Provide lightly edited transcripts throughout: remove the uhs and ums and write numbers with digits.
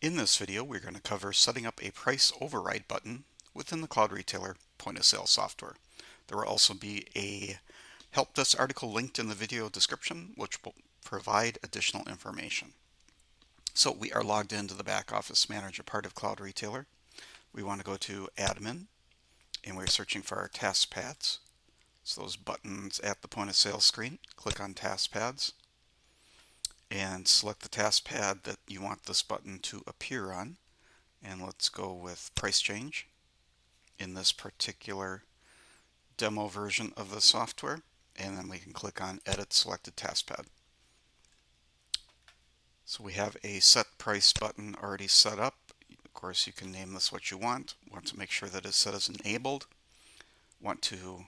In this video, we're going to cover setting up a price override button within the Cloud Retailer point of sale software. There will also be a help desk article linked in the video description, which will provide additional information. So we are logged into the back office manager part of Cloud Retailer. We want to go to admin, and we're searching for our task pads. So those buttons at the point of sale screen, click on task pads and select the task pad that you want this button to appear on. And let's go with price change in this particular demo version of the software. And then we can click on edit selected task pad. So we have a set price button already set up. Of course, you can name this what you want. Want to make sure that it's set as enabled. Want to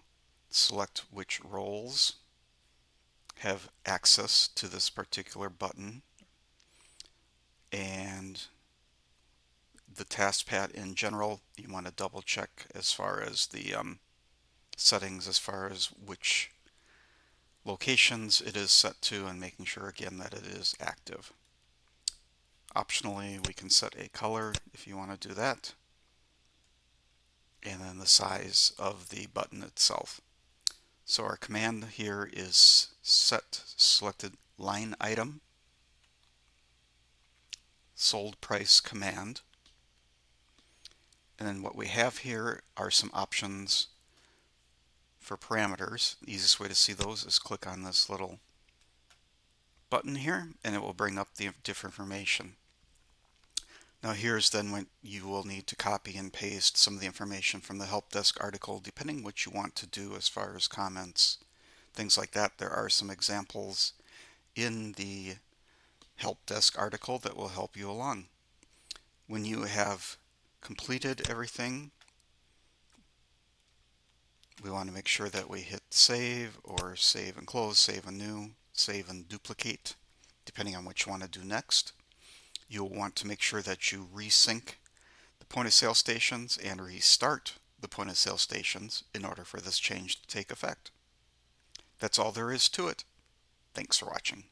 select which roles have access to this particular button, and the task pad in general, you want to double check as far as the settings as far as which locations it is set to, and making sure again that it is active. Optionally, we can set a color if you want to do that, and then the size of the button itself. So our command here is set selected line item sold price command. And then what we have here are some options for parameters. The easiest way to see those is click on this little button here, and it will bring up the different information. Now here's then when you will need to copy and paste some of the information from the help desk article, depending what you want to do as far as comments, things like that. There are some examples in the help desk article that will help you along. When you have completed everything, we want to make sure that we hit save or save and close, save and new, save and duplicate, depending on what you want to do next. You'll want to make sure that you resync the point of sale stations and restart the point of sale stations in order for this change to take effect. That's all there is to it. Thanks for watching.